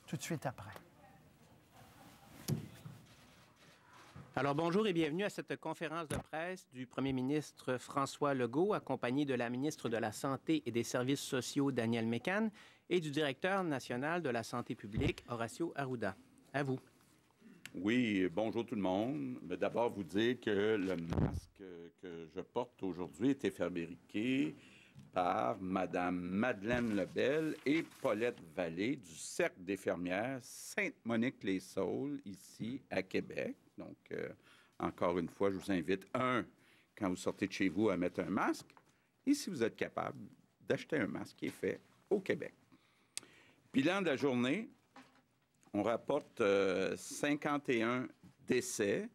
tout de suite après. Alors, bonjour et bienvenue à cette conférence de presse du premier ministre François Legault, accompagné de la ministre de la Santé et des Services sociaux, Danielle Mécan, et du directeur national de la santé publique, Horacio Arruda. À vous. Oui, bonjour tout le monde. Mais d'abord, vous dire que le masque que je porte aujourd'hui était fabriqué par Mme Madeleine Lebel et Paulette Vallée du Cercle des fermières Sainte-Monique-les-Saules, ici à Québec. Donc, encore une fois, je vous invite, quand vous sortez de chez vous, à mettre un masque. Et si vous êtes capable d'acheter un masque qui est fait au Québec. Bilan de la journée, on rapporte 51 décès,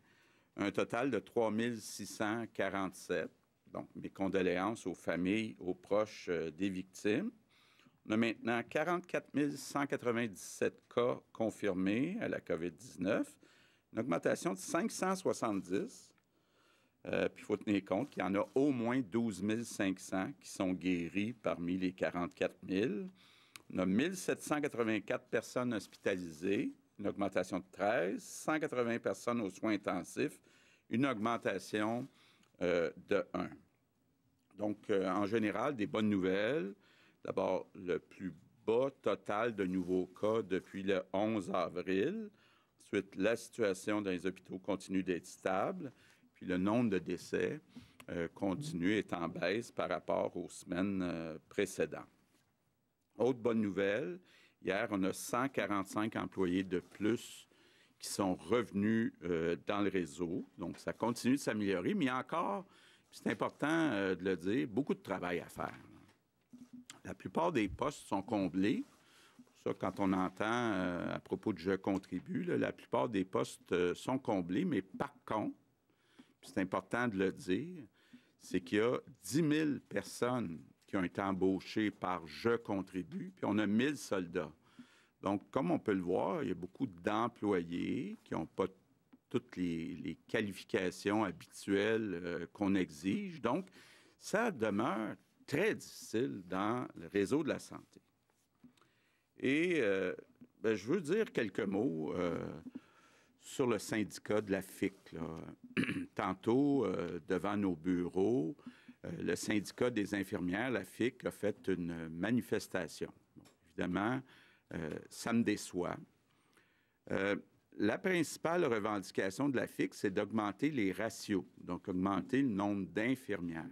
un total de 3 647. Donc, mes condoléances aux familles, aux proches des victimes. On a maintenant 44 197 cas confirmés à la COVID-19, une augmentation de 570. Puis, il faut tenir compte qu'il y en a au moins 12 500 qui sont guéris parmi les 44 000. On a 1 784 personnes hospitalisées, une augmentation de 13, 180 personnes aux soins intensifs, une augmentation de 1. Donc, en général, des bonnes nouvelles. D'abord, le plus bas total de nouveaux cas depuis le 11 avril. Ensuite, la situation dans les hôpitaux continue d'être stable. Puis, le nombre de décès continue est en baisse par rapport aux semaines précédentes. Autre bonne nouvelle, hier, on a 145 employés de plus qui sont revenus dans le réseau. Donc, ça continue de s'améliorer, mais il y a encore, c'est important de le dire, beaucoup de travail à faire. La plupart des postes sont comblés. Ça, quand on entend à propos de Je contribue, là, la plupart des postes sont comblés, mais par contre, c'est important de le dire, c'est qu'il y a 10 000 personnes qui ont été embauchées par Je contribue, puis on a 1 000 soldats. Donc, comme on peut le voir, il y a beaucoup d'employés qui n'ont pas toutes les qualifications habituelles qu'on exige. Donc, ça demeure très difficile dans le réseau de la santé. Et je veux dire quelques mots sur le syndicat de la FIC. Tantôt, devant nos bureaux, le syndicat des infirmières, la FIC, a fait une manifestation. Bon, évidemment, ça me déçoit. La principale revendication de la FIC, c'est d'augmenter les ratios, donc augmenter le nombre d'infirmières.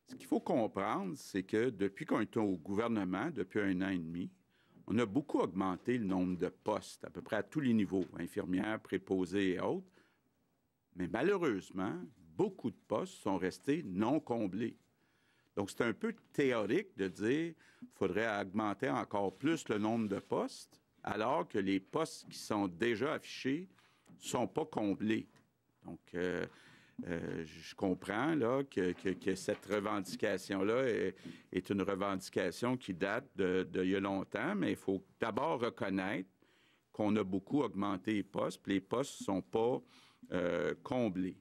Ce qu'il faut comprendre, c'est que depuis qu'on est au gouvernement, depuis 1 an et demi, on a beaucoup augmenté le nombre de postes, à peu près à tous les niveaux, infirmières, préposées et autres. Mais malheureusement, beaucoup de postes sont restés non comblés. Donc, c'est un peu théorique de dire qu'il faudrait augmenter encore plus le nombre de postes, alors que les postes qui sont déjà affichés ne sont pas comblés. Donc, je comprends là, que cette revendication-là est une revendication qui date d'il y a longtemps, mais il faut d'abord reconnaître qu'on a beaucoup augmenté les postes, puis les postes ne sont pas comblés.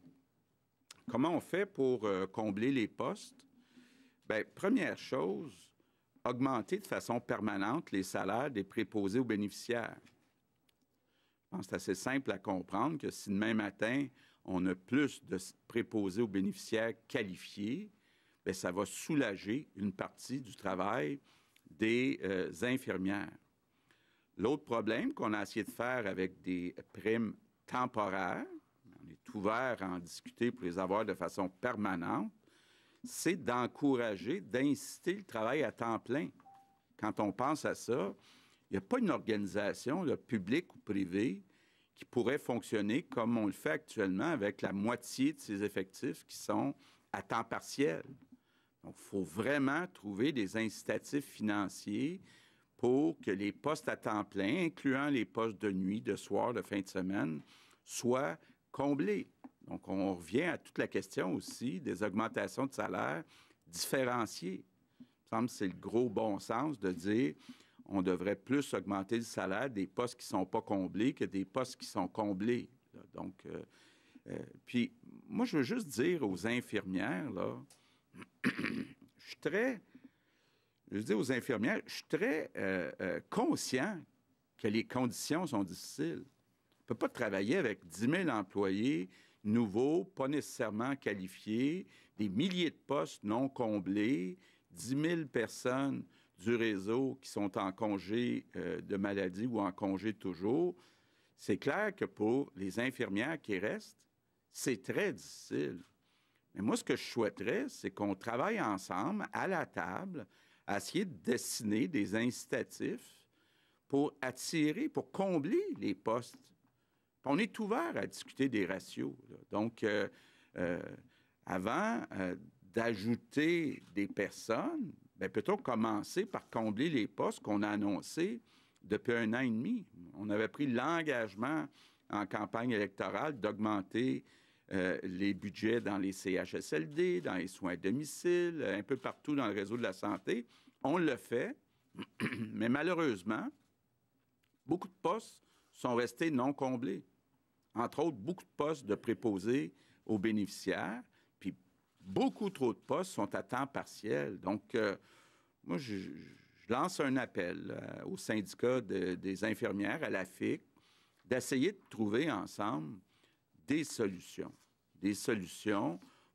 Comment on fait pour combler les postes? Bien, première chose, augmenter de façon permanente les salaires des préposés aux bénéficiaires. Je pense que c'est assez simple à comprendre que si demain matin, on a plus de préposés aux bénéficiaires qualifiés, bien, ça va soulager une partie du travail des infirmières. L'autre problème qu'on a essayé de faire avec des primes temporaires, on est ouvert à en discuter pour les avoir de façon permanente, c'est d'encourager, d'inciter le travail à temps plein. Quand on pense à ça, il n'y a pas une organisation, là, publique ou privée, qui pourrait fonctionner comme on le fait actuellement avec la moitié de ses effectifs qui sont à temps partiel. Donc, il faut vraiment trouver des incitatifs financiers pour que les postes à temps plein, incluant les postes de nuit, de soir, de fin de semaine, soient comblés. Donc, on revient à toute la question aussi des augmentations de salaire différenciées. Il me semble que c'est le gros bon sens de dire on devrait plus augmenter le salaire des postes qui ne sont pas comblés que des postes qui sont comblés. Donc, puis, moi, je veux juste dire aux infirmières, là, je suis très conscient que les conditions sont difficiles. On ne peut pas travailler avec 10 000 employés nouveaux, pas nécessairement qualifiés, des milliers de postes non comblés, 10 000 personnes du réseau qui sont en congé de maladie ou en congé toujours. C'est clair que pour les infirmières qui restent, c'est très difficile. Mais moi, ce que je souhaiterais, c'est qu'on travaille ensemble, à la table, à essayer de dessiner des incitatifs pour attirer, pour combler les postes. On est ouvert à discuter des ratios, là. Donc, avant d'ajouter des personnes, bien, peut-on commencer par combler les postes qu'on a annoncés depuis 1 an et demi? On avait pris l'engagement en campagne électorale d'augmenter les budgets dans les CHSLD, dans les soins à domicile, un peu partout dans le réseau de la santé. On le fait, mais malheureusement, beaucoup de postes sont restés non comblés. Entre autres, beaucoup de postes de préposés aux bénéficiaires, puis beaucoup trop de postes sont à temps partiel. Donc, moi, je lance un appel au syndicat des infirmières, à la FIC, d'essayer de trouver ensemble des solutions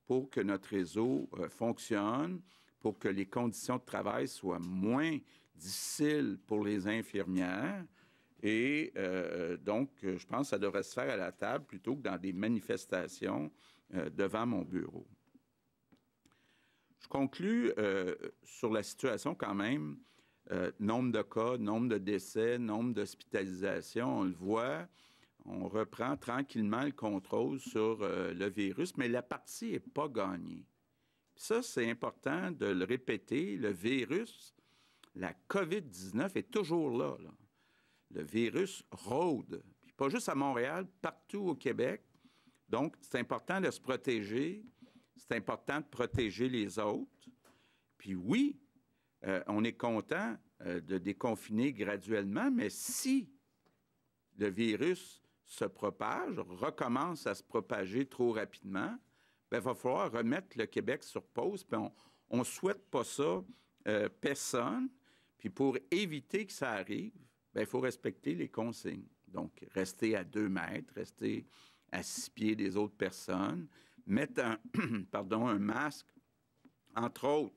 pour que notre réseau fonctionne, pour que les conditions de travail soient moins difficiles pour les infirmières. Et donc, je pense que ça devrait se faire à la table plutôt que dans des manifestations devant mon bureau. Je conclus sur la situation quand même. Nombre de cas, nombre de décès, nombre d'hospitalisations, on le voit. On reprend tranquillement le contrôle sur le virus, mais la partie n'est pas gagnée. Puis ça, c'est important de le répéter. Le virus, la COVID-19 est toujours là. Le virus rôde, puis pas juste à Montréal, partout au Québec. Donc, c'est important de se protéger. C'est important de protéger les autres. Puis oui, on est content de déconfiner graduellement, mais si le virus se propage, recommence à se propager trop rapidement, bien, il va falloir remettre le Québec sur pause. Puis on ne souhaite pas ça, personne. Puis pour éviter que ça arrive, bien, il faut respecter les consignes. Donc, rester à 2 mètres, rester à 6 pieds des autres personnes, mettre un masque, entre autres,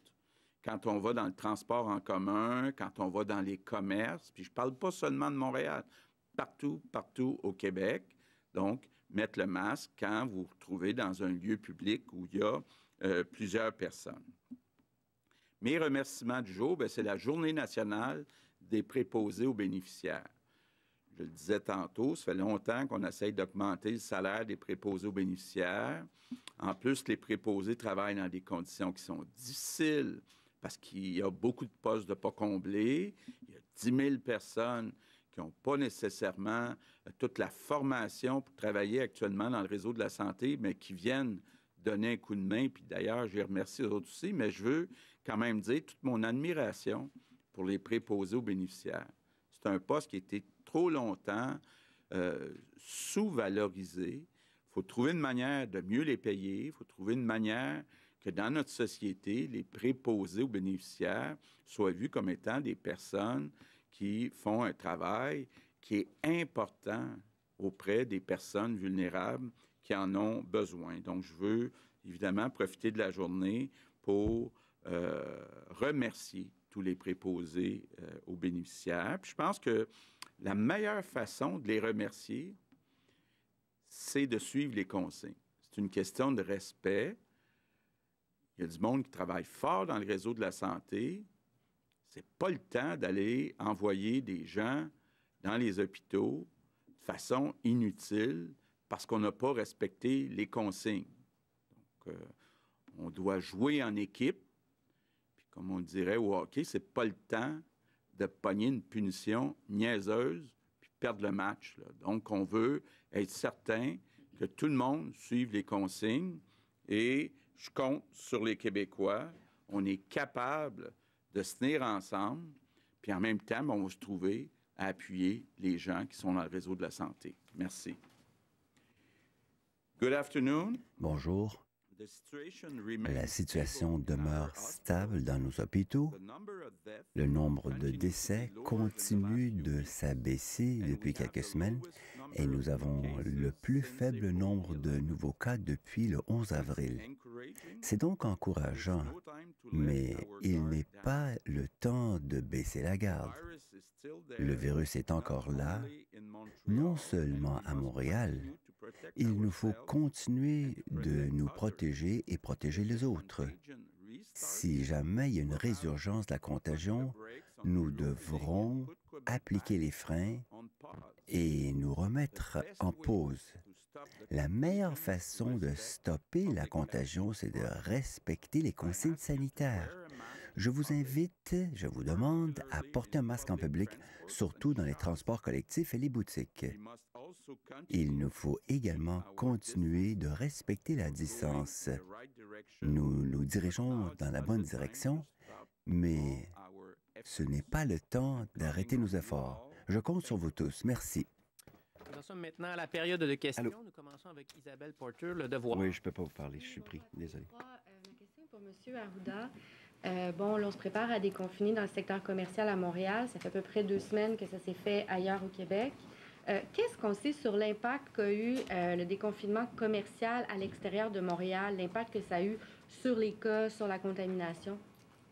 quand on va dans le transport en commun, quand on va dans les commerces. Puis je ne parle pas seulement de Montréal, partout au Québec. Donc, mettre le masque quand vous vous trouvez dans un lieu public où il y a plusieurs personnes. Mes remerciements du jour, c'est la Journée nationale des préposés aux bénéficiaires. Je le disais tantôt, ça fait longtemps qu'on essaye d'augmenter le salaire des préposés aux bénéficiaires. En plus, les préposés travaillent dans des conditions qui sont difficiles parce qu'il y a beaucoup de postes de pas comblés. Il y a 10 000 personnes qui n'ont pas nécessairement toute la formation pour travailler actuellement dans le réseau de la santé, mais qui viennent donner un coup de main. Puis d'ailleurs, je les remercie eux autres aussi, mais je veux quand même dire toute mon admiration pour les préposés aux bénéficiaires. C'est un poste qui a été trop longtemps sous-valorisé. Il faut trouver une manière de mieux les payer. Il faut trouver une manière que dans notre société, les préposés aux bénéficiaires soient vus comme étant des personnes qui font un travail qui est important auprès des personnes vulnérables qui en ont besoin. Donc, je veux évidemment profiter de la journée pour remercier tous les préposés aux bénéficiaires. Puis je pense que la meilleure façon de les remercier, c'est de suivre les consignes. C'est une question de respect. Il y a du monde qui travaille fort dans le réseau de la santé. Ce n'est pas le temps d'aller envoyer des gens dans les hôpitaux de façon inutile parce qu'on n'a pas respecté les consignes. Donc, on doit jouer en équipe. Puis, comme on dirait au hockey, ce n'est pas le temps de pogner une punition niaiseuse puis perdre le match, là. Donc, on veut être certain que tout le monde suive les consignes et je compte sur les Québécois. On est capable de se tenir ensemble, puis en même temps, on va se trouver à appuyer les gens qui sont dans le réseau de la santé. Merci. Good afternoon. Bonjour. La situation demeure stable dans nos hôpitaux. Le nombre de décès continue de s'abaisser depuis quelques semaines et nous avons le plus faible nombre de nouveaux cas depuis le 11 avril. C'est donc encourageant, mais il n'est pas le temps de baisser la garde. Le virus est encore là, non seulement à Montréal. Il nous faut continuer de nous protéger et protéger les autres. Si jamais il y a une résurgence de la contagion, nous devrons appliquer les freins et nous remettre en pause. La meilleure façon de stopper la contagion, c'est de respecter les consignes sanitaires. Je vous invite, je vous demande à porter un masque en public, surtout dans les transports collectifs et les boutiques. Il nous faut également continuer de respecter la distance. Nous nous dirigeons dans la bonne direction, mais ce n'est pas le temps d'arrêter nos efforts. Je compte sur vous tous. Merci. Nous en sommes maintenant à la période de questions. Allô? Nous commençons avec Isabelle Porter, Le Devoir. Oui, je ne peux pas vous parler, je suis pris. Désolé. Ma question est pour M. Arruda. Là, on se prépare à déconfiner dans le secteur commercial à Montréal. Ça fait à peu près 2 semaines que ça s'est fait ailleurs au Québec. Qu'est-ce qu'on sait sur l'impact qu'a eu le déconfinement commercial à l'extérieur de Montréal, l'impact que ça a eu sur les cas, sur la contamination?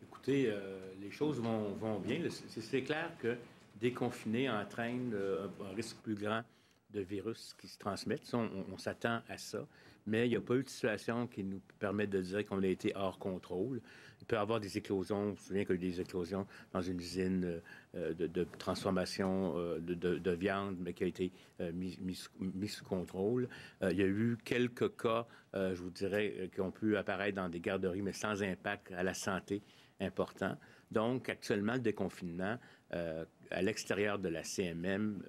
Écoutez, les choses vont bien. C'est clair que déconfiner entraîne un risque plus grand de virus qui se transmettent. Ça, on s'attend à ça. Mais il n'y a pas eu de situation qui nous permette de dire qu'on a été hors contrôle. Il peut y avoir des éclosions. Je me souviens qu'il y a eu des éclosions dans une usine de transformation de viande, mais qui a été mis sous contrôle. Il y a eu quelques cas, je vous dirais, qui ont pu apparaître dans des garderies, mais sans impact à la santé important. Donc, actuellement, le déconfinement à l'extérieur de la CMM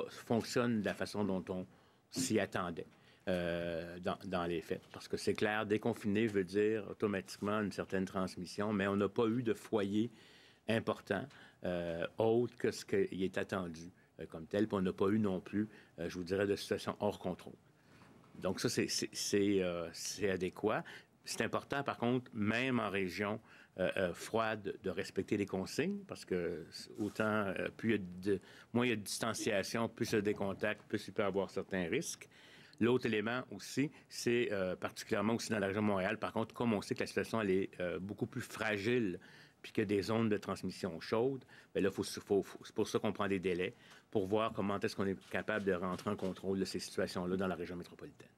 fonctionne de la façon dont on s'y attendait dans les faits. Parce que c'est clair, déconfiner veut dire automatiquement une certaine transmission, mais on n'a pas eu de foyer important autre que ce qui est attendu comme tel, puis on n'a pas eu non plus, je vous dirais, de situation hors contrôle. Donc ça, c'est adéquat. C'est important, par contre, même en région froide, de respecter les consignes, parce que autant, moins il y a de distanciation, plus il y a des contacts, plus il peut y avoir certains risques. L'autre élément aussi, c'est particulièrement aussi dans la région de Montréal, par contre, comme on sait que la situation elle est beaucoup plus fragile, puis qu'il y a des zones de transmission chaude, bien là, c'est pour ça qu'on prend des délais, pour voir comment est-ce qu'on est capable de rentrer en contrôle de ces situations-là dans la région métropolitaine.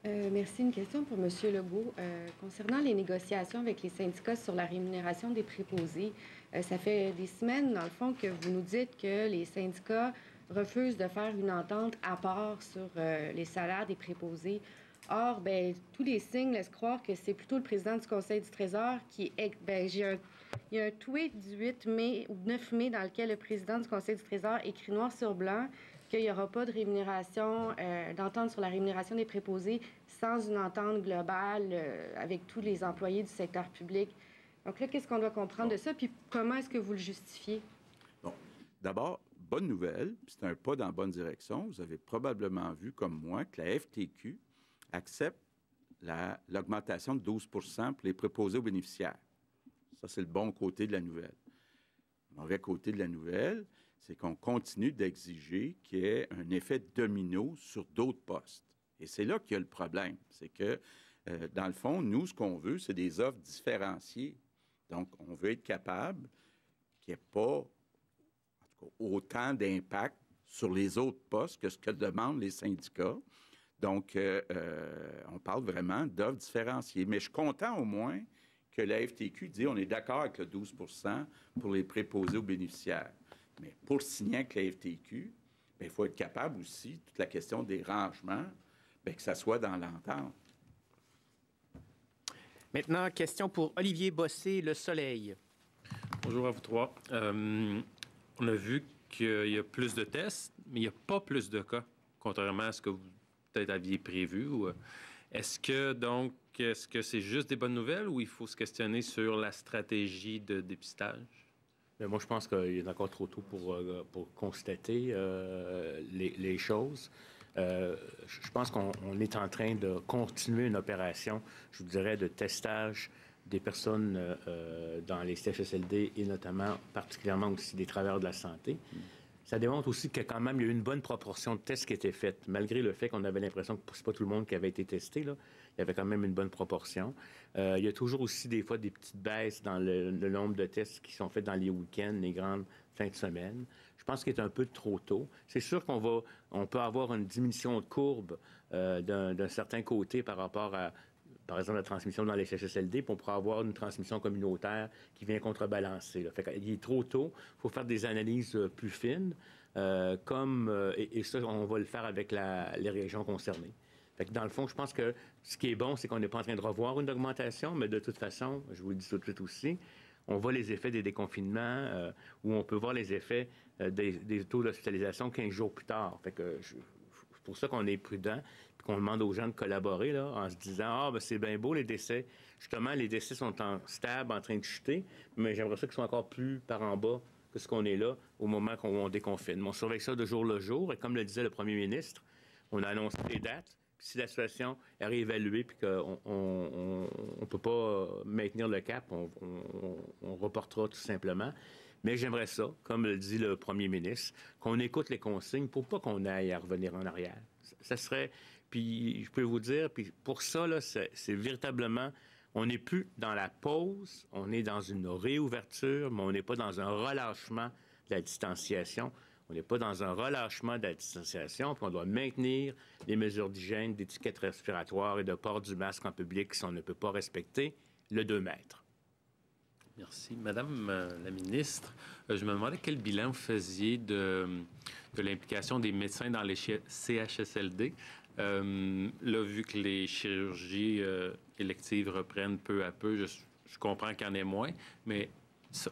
Merci. Une question pour M. Legault. Concernant les négociations avec les syndicats sur la rémunération des préposés, ça fait des semaines, dans le fond, que vous nous dites que les syndicats refusent de faire une entente à part sur les salaires des préposés. Or, tous les signes laissent croire que c'est plutôt le président du Conseil du Trésor qui est... il y a un tweet du 8 mai ou 9 mai dans lequel le président du Conseil du Trésor écrit noir sur blanc qu'il n'y aura pas de rémunération, d'entente sur la rémunération des préposés sans une entente globale avec tous les employés du secteur public. Donc là, qu'est-ce qu'on doit comprendre de ça? Puis comment est-ce que vous le justifiez? Bon, d'abord, bonne nouvelle, c'est un pas dans la bonne direction. Vous avez probablement vu, comme moi, que la FTQ accepte l'augmentation de 12 pour les préposés aux bénéficiaires. Ça, c'est le bon côté de la nouvelle. Le mauvais côté de la nouvelle, c'est qu'on continue d'exiger qu'il y ait un effet domino sur d'autres postes. Et c'est là qu'il y a le problème. C'est que, dans le fond, nous, ce qu'on veut, c'est des offres différenciées. Donc, on veut être capable qu'il n'y ait pas, en tout cas, autant d'impact sur les autres postes que ce que demandent les syndicats. Donc, on parle vraiment d'offres différenciées. Mais je suis content au moins que la FTQ dit on est d'accord avec le 12 pour les préposés aux bénéficiaires. Mais pour signer avec la FTQ, il faut être capable aussi, toute la question des rangements, que ça soit dans l'entente. Maintenant, question pour Olivier Bossé, Le Soleil. Bonjour à vous trois. On a vu qu'il y a plus de tests, mais il n'y a pas plus de cas, contrairement à ce que vous peut-être aviez prévu. Est-ce que c'est juste des bonnes nouvelles ou il faut se questionner sur la stratégie de dépistage? Mais moi, je pense qu'il est encore trop tôt pour constater les choses. Je pense qu'on est en train de continuer une opération, je vous dirais, de testage des personnes dans les CHSLD et notamment, particulièrement aussi des travailleurs de la santé. Ça démontre aussi que quand même, il y a eu une bonne proportion de tests qui étaient faits, malgré le fait qu'on avait l'impression que c'est pas tout le monde qui avait été testé, là. Il y avait quand même une bonne proportion. Il y a toujours aussi des fois des petites baisses dans le nombre de tests qui sont faits dans les week-ends, les grandes fins de semaine. Je pense qu'il est un peu trop tôt. C'est sûr on peut avoir une diminution de courbe d'un certain côté par rapport à, par exemple, la transmission dans les CHSLD, puis on pourra avoir une transmission communautaire qui vient contrebalancer. Là. Fait qu'il est trop tôt. Il faut faire des analyses plus fines, et ça, on va le faire avec les régions concernées. Fait que dans le fond, je pense que ce qui est bon, c'est qu'on n'est pas en train de revoir une augmentation, mais de toute façon, je vous le dis tout de suite aussi, on voit les effets des déconfinements, où on peut voir les effets des taux d'hospitalisation 15 jours plus tard. Fait que c'est pour ça qu'on est prudent, puis qu'on demande aux gens de collaborer, là, en se disant, c'est bien beau les décès. Justement, les décès sont stables, en train de chuter, mais j'aimerais ça qu'ils soient encore plus par en bas que ce qu'on est là au moment qu'on déconfine. On surveille ça de jour le jour, et comme le disait le premier ministre, on a annoncé les dates. Puis si la situation est réévaluée puis qu'on ne peut pas maintenir le cap, on reportera tout simplement. Mais j'aimerais ça, comme le dit le premier ministre, qu'on écoute les consignes pour pas qu'on aille à revenir en arrière. Ça serait... Puis je peux vous dire, puis pour ça, là, c'est véritablement... On n'est plus dans la pause, on est dans une réouverture, mais on n'est pas dans un relâchement de la distanciation. On n'est pas dans un relâchement de la distanciation, puis on doit maintenir les mesures d'hygiène, d'étiquette respiratoire et de port du masque en public si on ne peut pas respecter le 2 mètres. Merci. Madame la ministre, je me demandais quel bilan vous faisiez de l'implication des médecins dans les CHSLD. Là, vu que les chirurgies électives reprennent peu à peu, je comprends qu'il y en ait moins, mais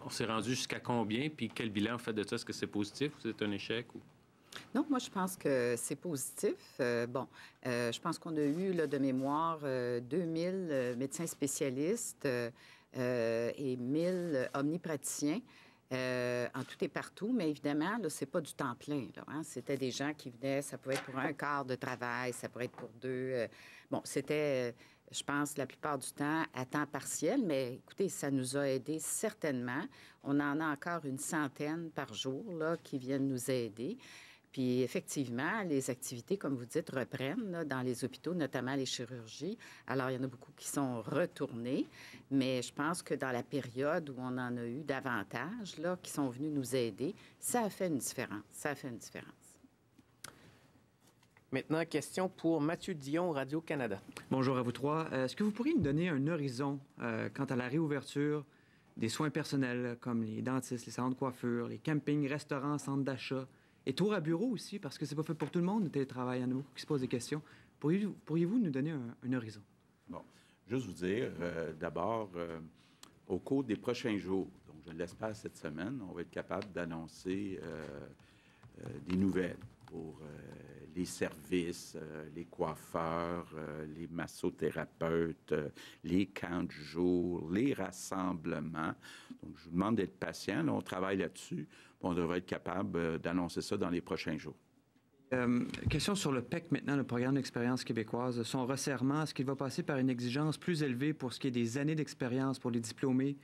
on s'est rendu jusqu'à combien? Puis quel bilan, en fait, de ça? Est-ce que c'est positif ou c'est un échec? Ou... Non, moi, je pense que c'est positif. Je pense qu'on a eu, là, de mémoire, 2000 médecins spécialistes et 1000 omnipraticiens en tout et partout. Mais évidemment, là, c'est pas du temps plein. Là, hein? C'était des gens qui venaient, ça pouvait être pour un quart de travail, ça pourrait être pour 2. C'était... je pense, la plupart du temps, à temps partiel, mais écoutez, ça nous a aidés certainement. On en a encore une centaine par jour là, qui viennent nous aider. Puis effectivement, les activités, comme vous dites, reprennent là, dans les hôpitaux, notamment les chirurgies. Alors, il y en a beaucoup qui sont retournés, mais je pense que dans la période où on en a eu davantage, là, qui sont venus nous aider, ça a fait une différence. Ça a fait une différence. Maintenant, question pour Mathieu Dion, Radio-Canada. Bonjour à vous trois. Est-ce que vous pourriez nous donner un horizon quant à la réouverture des soins personnels, comme les dentistes, les salons de coiffure, les campings, restaurants, centres d'achat, et tours à bureau aussi, parce que c'est pas fait pour tout le monde, le télétravail. Il y en a beaucoup qui se posent des questions. Pourriez-vous nous donner un horizon? Bon, juste vous dire, d'abord, au cours des prochains jours, donc je l'espère cette semaine, on va être capable d'annoncer des nouvelles pour les services, les coiffeurs, les massothérapeutes, les camps de jour, les rassemblements. Donc, je vous demande d'être patient. Là, on travaille là-dessus. On devrait être capable d'annoncer ça dans les prochains jours. Question sur le PEC maintenant, le programme d'expérience québécoise. Son resserrement, est-ce qu'il va passer par une exigence plus élevée pour ce qui est des années d'expérience pour les diplômés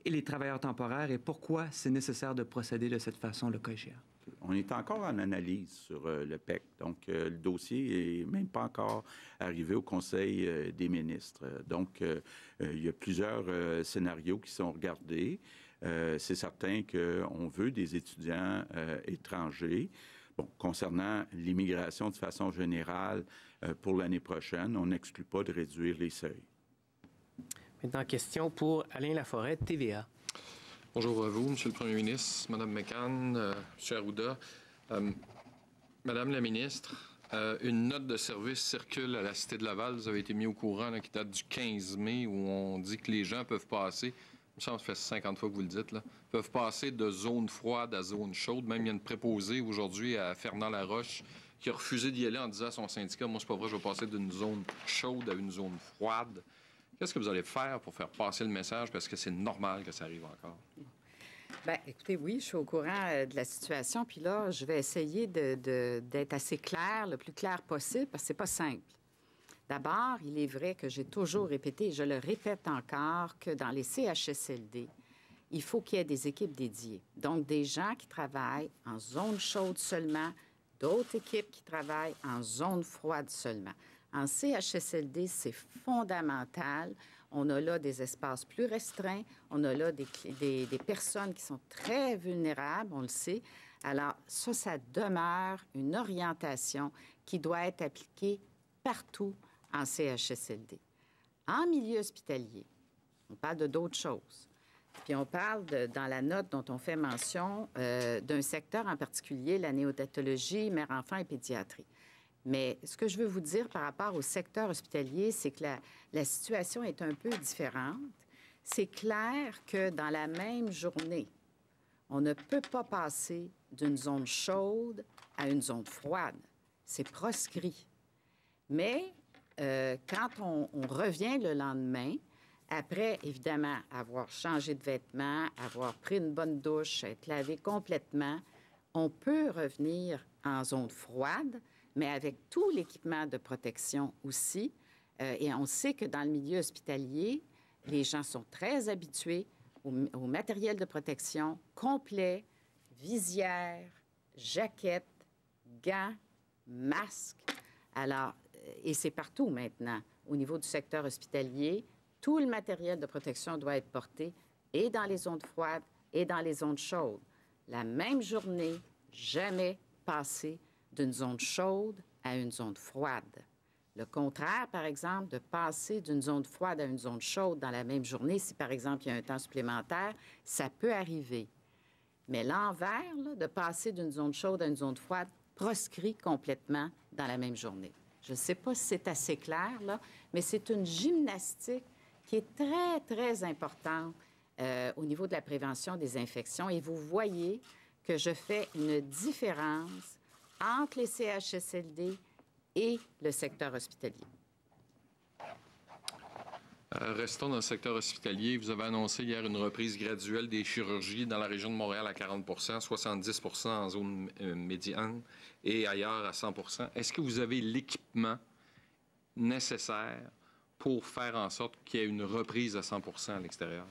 et les travailleurs temporaires? Et pourquoi c'est nécessaire de procéder de cette façon, le cas échéant? On est encore en analyse sur le PEC. Donc, le dossier n'est même pas encore arrivé au Conseil des ministres. Donc, il y a plusieurs scénarios qui sont regardés. C'est certain qu'on veut des étudiants étrangers. Bon, concernant l'immigration de façon générale, pour l'année prochaine, on n'exclut pas de réduire les seuils. Maintenant, question pour Alain Laforêt, TVA. Bonjour à vous, Monsieur le Premier ministre, Mme McCann, M. Arruda. Madame la ministre, une note de service circule à la Cité de Laval. Vous avez été mis au courant, là, qui date du 15 mai, où on dit que les gens peuvent passer, il me semble que ça fait 50 fois que vous le dites, là, peuvent passer de zone froide à zone chaude. Même il y a une préposée aujourd'hui à Fernand-Laroche qui a refusé d'y aller en disant à son syndicat, moi, c'est pas vrai, je vais passer d'une zone chaude à une zone froide. Qu'est-ce que vous allez faire pour faire passer le message? Parce que c'est normal que ça arrive encore. Bien, écoutez, oui, je suis au courant de la situation. Puis là, je vais essayer d'être assez claire, le plus clair possible, parce que c'est pas simple. D'abord, il est vrai que j'ai toujours répété, et je le répète encore, que dans les CHSLD, il faut qu'il y ait des équipes dédiées. Donc, des gens qui travaillent en zone chaude seulement, d'autres équipes qui travaillent en zone froide seulement. En CHSLD, c'est fondamental. On a là des espaces plus restreints. On a là des personnes qui sont très vulnérables, on le sait. Alors, ça demeure une orientation qui doit être appliquée partout en CHSLD. En milieu hospitalier, on parle de d'autres choses. Puis on parle, dans la note dont on fait mention, d'un secteur en particulier, la néonatologie, mère-enfant et pédiatrie. Mais ce que je veux vous dire par rapport au secteur hospitalier, c'est que la situation est un peu différente. C'est clair que dans la même journée, on ne peut pas passer d'une zone chaude à une zone froide. C'est proscrit. Mais quand on revient le lendemain, après, évidemment, avoir changé de vêtements, avoir pris une bonne douche, être lavé complètement, on peut revenir en zone froide, mais avec tout l'équipement de protection aussi. Et on sait que dans le milieu hospitalier, les gens sont très habitués au matériel de protection complet, visière, jaquette, gants, masques. Alors, et c'est partout maintenant. Au niveau du secteur hospitalier, tout le matériel de protection doit être porté et dans les zones froides et dans les zones chaudes. La même journée, jamais passer d'une zone chaude à une zone froide. Le contraire, par exemple, de passer d'une zone froide à une zone chaude dans la même journée, si par exemple il y a un temps supplémentaire, ça peut arriver. Mais l'envers, là, de passer d'une zone chaude à une zone froide, proscrit complètement dans la même journée. Je ne sais pas si c'est assez clair, là, mais c'est une gymnastique qui est très, très importante au niveau de la prévention des infections. Et vous voyez que je fais une différence entre les CHSLD et le secteur hospitalier. Restons dans le secteur hospitalier. Vous avez annoncé hier une reprise graduelle des chirurgies dans la région de Montréal à 40 70 en zone médiane et ailleurs à 100 Est-ce que vous avez l'équipement nécessaire pour faire en sorte qu'il y ait une reprise à 100 à l'extérieur?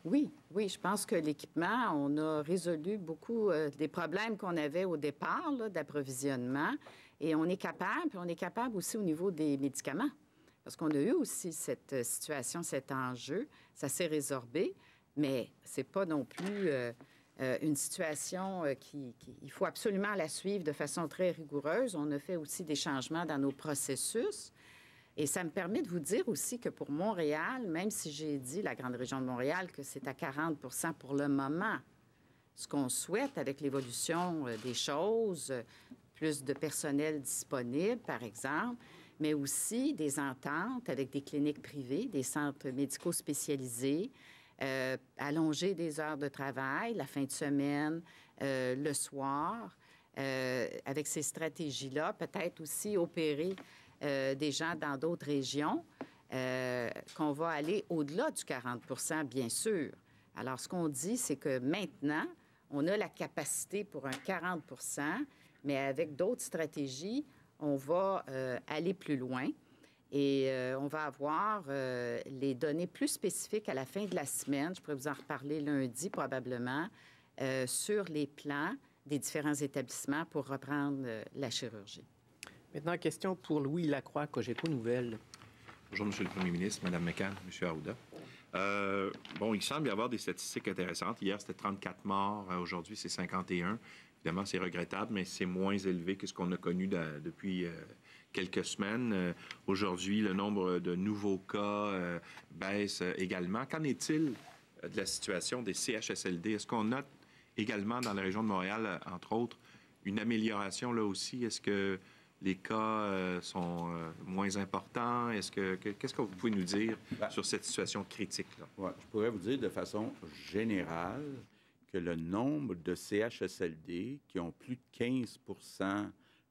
Oui, je pense que l'équipement, on a résolu beaucoup des problèmes qu'on avait au départ d'approvisionnement et on est capable aussi au niveau des médicaments. Parce qu'on a eu aussi cette situation, cet enjeu. Ça s'est résorbé, mais ce n'est pas non plus une situation il faut absolument la suivre de façon très rigoureuse. On a fait aussi des changements dans nos processus. Et ça me permet de vous dire aussi que pour Montréal, même si j'ai dit, la grande région de Montréal, que c'est à 40 pour le moment, ce qu'on souhaite avec l'évolution des choses, plus de personnel disponible, par exemple, mais aussi des ententes avec des cliniques privées, des centres médicaux spécialisés, allonger des heures de travail, la fin de semaine, le soir. Avec ces stratégies-là, peut-être aussi opérer des gens dans d'autres régions, qu'on va aller au-delà du 40 bien sûr. Alors, ce qu'on dit, c'est que maintenant, on a la capacité pour un 40 mais avec d'autres stratégies, on va aller plus loin et on va avoir les données plus spécifiques à la fin de la semaine. Je pourrais vous en reparler lundi probablement sur les plans des différents établissements pour reprendre la chirurgie. Maintenant, question pour Louis Lacroix, Cogeco Nouvelles. Bonjour, Monsieur le Premier ministre, Mme McCann, M. Arruda. Il semble y avoir des statistiques intéressantes. Hier, c'était 34 morts. Aujourd'hui, c'est 51. Évidemment, c'est regrettable, mais c'est moins élevé que ce qu'on a connu depuis quelques semaines. Aujourd'hui, le nombre de nouveaux cas baisse également. Qu'en est-il de la situation des CHSLD? Est-ce qu'on note également dans la région de Montréal, entre autres, une amélioration là aussi? Est-ce que les cas sont moins importants? Qu'est-ce que vous pouvez nous dire sur cette situation critique-là? Ouais, je pourrais vous dire de façon générale que le nombre de CHSLD qui ont plus de 15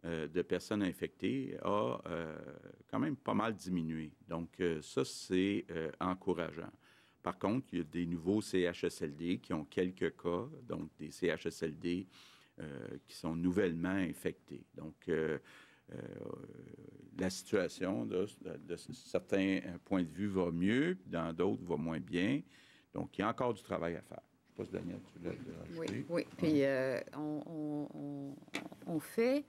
de personnes infectées a quand même pas mal diminué. Donc, ça, c'est encourageant. Par contre, il y a des nouveaux CHSLD qui ont quelques cas, donc des CHSLD qui sont nouvellement infectés. Donc, la situation, de certains points de vue, va mieux, puis dans d'autres, va moins bien. Donc, il y a encore du travail à faire. Je ne sais pas si, Daniel, tu voulais rajouter. Oui. Puis, on fait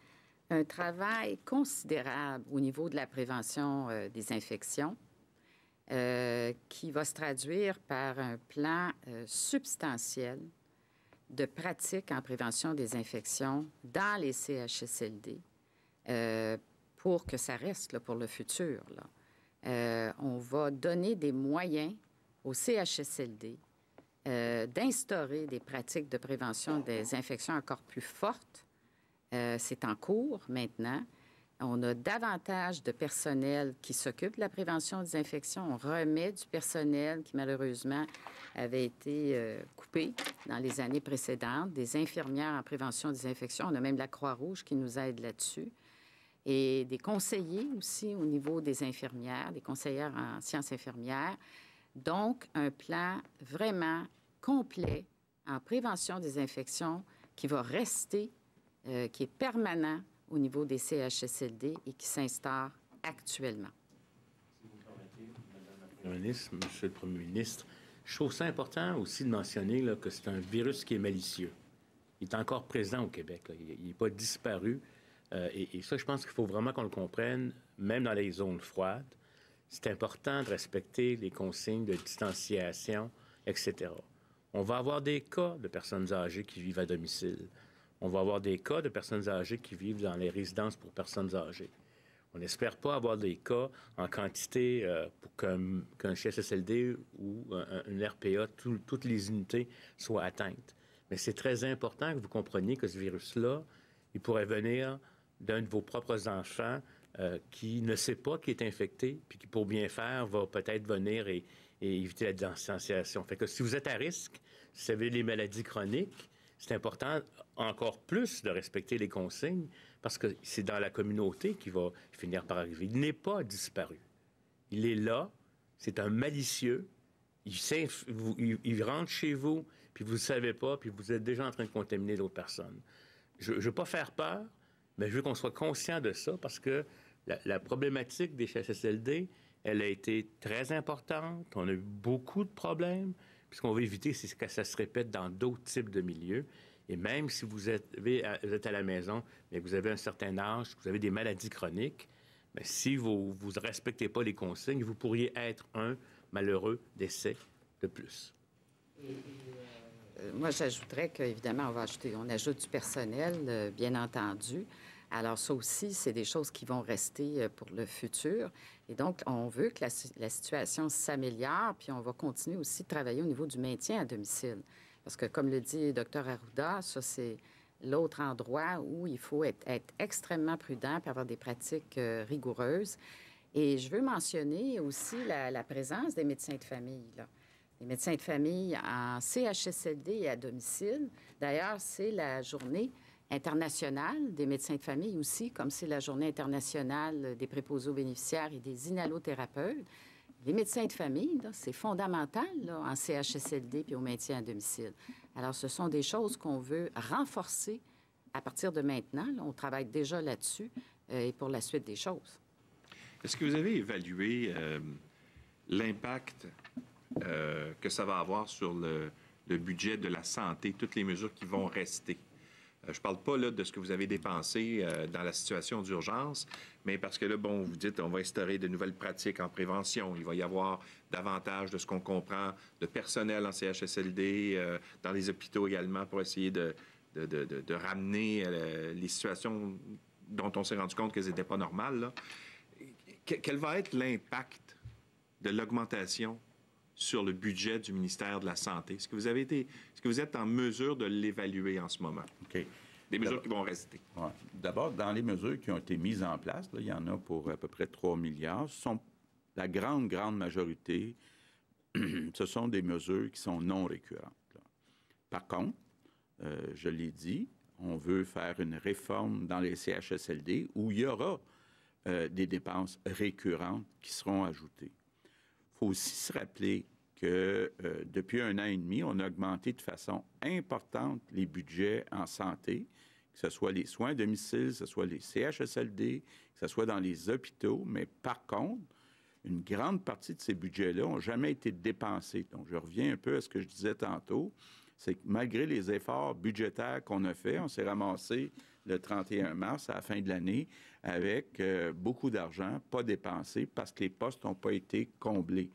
un travail considérable au niveau de la prévention des infections qui va se traduire par un plan substantiel de pratiques en prévention des infections dans les CHSLD pour que ça reste là, pour le futur. Là. On va donner des moyens aux CHSLD d'instaurer des pratiques de prévention des infections encore plus fortes. C'est en cours maintenant. On a davantage de personnel qui s'occupe de la prévention des infections. On remet du personnel qui, malheureusement, avait été coupé dans les années précédentes, des infirmières en prévention des infections. On a même la Croix-Rouge qui nous aide là-dessus. Et des conseillers aussi au niveau des infirmières, des conseillères en sciences infirmières. Donc, un plan vraiment complet en prévention des infections qui va rester, qui est permanent au niveau des CHSLD et qui s'instaure actuellement. Si vous me permettez, Madame la Première ministre, Monsieur le Premier ministre, je trouve ça important aussi de mentionner là, que c'est un virus qui est malicieux. Il est encore présent au Québec. Là. Il n'est pas disparu. Et ça, je pense qu'il faut vraiment qu'on le comprenne, même dans les zones froides. C'est important de respecter les consignes de distanciation, etc. On va avoir des cas de personnes âgées qui vivent à domicile. On va avoir des cas de personnes âgées qui vivent dans les résidences pour personnes âgées. On n'espère pas avoir des cas en quantité pour qu'un CHSLD ou une RPA, toutes les unités soient atteintes. Mais c'est très important que vous compreniez que ce virus-là, il pourrait venir d'un de vos propres enfants qui ne sait pas qu'il est infecté, puis qui, pour bien faire, va peut-être venir et éviter la distanciation. Fait que si vous êtes à risque, si vous avez des maladies chroniques, c'est important encore plus de respecter les consignes parce que c'est dans la communauté qu'il va finir par arriver. Il n'est pas disparu. Il est là. C'est un malicieux. Il rentre chez vous, puis vous ne savez pas, puis vous êtes déjà en train de contaminer d'autres personnes. Je ne veux pas faire peur, mais je veux qu'on soit conscient de ça parce que la problématique des CHSLD, elle a été très importante. On a eu beaucoup de problèmes. Puis ce qu'on veut éviter, c'est que ça se répète dans d'autres types de milieux. Et même si vous êtes à la maison, mais vous avez un certain âge, vous avez des maladies chroniques, bien, si vous ne respectez pas les consignes, vous pourriez être un malheureux décès de plus. Moi, j'ajouterais qu'évidemment, on ajoute du personnel, bien entendu. Alors, ça aussi, c'est des choses qui vont rester pour le futur. Et donc, on veut que la situation s'améliore, puis on va continuer aussi de travailler au niveau du maintien à domicile. Parce que, comme le dit le Dr Arruda, ça, c'est l'autre endroit où il faut être extrêmement prudent et avoir des pratiques rigoureuses. Et je veux mentionner aussi la présence des médecins de famille, là. Les médecins de famille en CHSLD et à domicile. D'ailleurs, c'est la journée internationale des médecins de famille aussi, comme c'est la journée internationale des préposés aux bénéficiaires et des inhalothérapeutes. Les médecins de famille, c'est fondamental là, en CHSLD puis au maintien à domicile. Alors, ce sont des choses qu'on veut renforcer à partir de maintenant. Là, on travaille déjà là-dessus et pour la suite des choses. Est-ce que vous avez évalué l'impact que ça va avoir sur le budget de la santé, toutes les mesures qui vont rester? Je ne parle pas là, de ce que vous avez dépensé dans la situation d'urgence, mais parce que là, bon, vous dites on va instaurer de nouvelles pratiques en prévention. Il va y avoir davantage de ce qu'on comprend de personnel en CHSLD, dans les hôpitaux également, pour essayer de ramener les situations dont on s'est rendu compte qu'elles n'étaient pas normales, là. Quel va être l'impact de l'augmentation sur le budget du ministère de la Santé? Est-ce que vous êtes en mesure de l'évaluer en ce moment? OK. Des mesures qui vont rester. Ouais. D'abord, dans les mesures qui ont été mises en place, là, il y en a pour à peu près 3 milliards. La grande majorité, ce sont des mesures qui sont non récurrentes, là. Par contre, je l'ai dit, on veut faire une réforme dans les CHSLD où il y aura des dépenses récurrentes qui seront ajoutées. Il faut aussi se rappeler que depuis 1 an et demi, on a augmenté de façon importante les budgets en santé, que ce soit les soins à domicile, que ce soit les CHSLD, que ce soit dans les hôpitaux. Mais par contre, une grande partie de ces budgets-là n'ont jamais été dépensés. Donc, je reviens un peu à ce que je disais tantôt, c'est que malgré les efforts budgétaires qu'on a faits, on s'est ramassé le 31 mars, à la fin de l'année, avec beaucoup d'argent pas dépensé parce que les postes n'ont pas été comblés.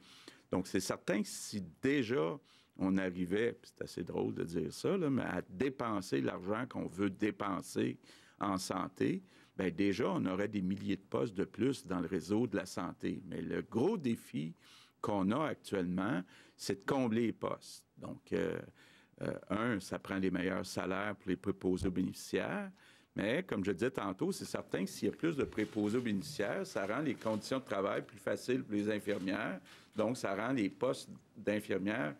Donc, c'est certain que si déjà on arrivait, puis c'est assez drôle de dire ça, là, mais à dépenser l'argent qu'on veut dépenser en santé, bien déjà, on aurait des milliers de postes de plus dans le réseau de la santé. Mais le gros défi qu'on a actuellement, c'est de combler les postes. Donc, ça prend les meilleurs salaires pour les préposés aux bénéficiaires. Mais, comme je disais tantôt, c'est certain que s'il y a plus de préposés aux bénéficiaires, ça rend les conditions de travail plus faciles pour les infirmières. Donc, ça rend les postes d'infirmières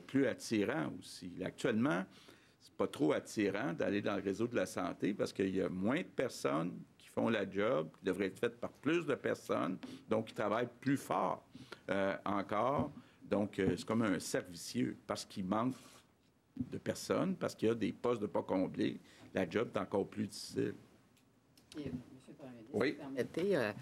plus attirants aussi. Actuellement, c'est pas trop attirant d'aller dans le réseau de la santé parce qu'il y a moins de personnes qui font la job, qui devrait être faite par plus de personnes, donc qui travaillent plus fort encore. Donc, c'est comme un cercle vicieux parce qu'il manque de personnes, parce qu'il y a des postes de pas comblés. La job est encore plus difficile. Et, M. le Premier ministre, oui. si vous permettez,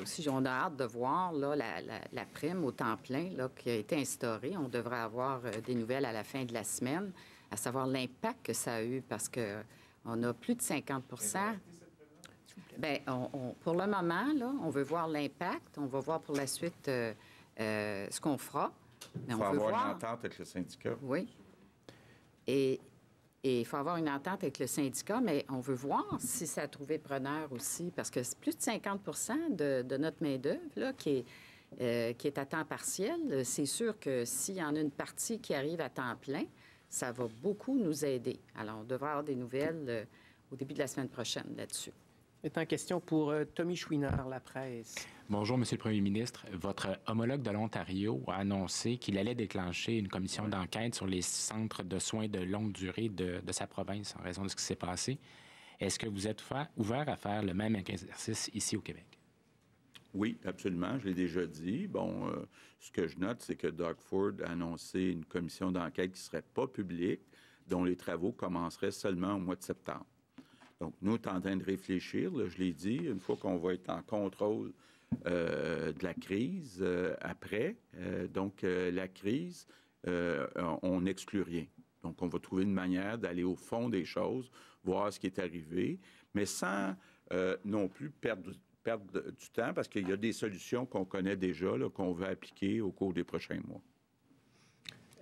aussi, on a hâte de voir là, la prime au temps plein là, qui a été instaurée. On devrait avoir des nouvelles à la fin de la semaine, à savoir l'impact que ça a eu, parce qu'on a plus de 50 Bien, pour le moment, là, on veut voir l'impact. On va voir pour la suite ce qu'on fera. Il faut avoir une entente avec le syndicat. Oui. Et il faut avoir une entente avec le syndicat, mais on veut voir si ça a trouvé preneur aussi, parce que c'est plus de 50 de notre main-d'œuvre là, qui est à temps partiel. C'est sûr que s'il y en a une partie qui arrive à temps plein, ça va beaucoup nous aider. Alors, on devrait avoir des nouvelles au début de la semaine prochaine là-dessus. C'est en question pour Tommy Chouinard, La Presse. Bonjour, Monsieur le Premier ministre. Votre homologue de l'Ontario a annoncé qu'il allait déclencher une commission d'enquête sur les centres de soins de longue durée de sa province en raison de ce qui s'est passé. Est-ce que vous êtes ouvert à faire le même exercice ici au Québec? Oui, absolument. Je l'ai déjà dit. Bon, ce que je note, c'est que Doug Ford a annoncé une commission d'enquête qui ne serait pas publique, dont les travaux commenceraient seulement au mois de septembre. Donc, nous, on est en train de réfléchir, là, je l'ai dit, une fois qu'on va être en contrôle de la crise après. Donc, la crise, on n'exclut rien. Donc, on va trouver une manière d'aller au fond des choses, voir ce qui est arrivé, mais sans non plus perdre du temps, parce qu'il y a des solutions qu'on connaît déjà, là, qu'on veut appliquer au cours des prochains mois.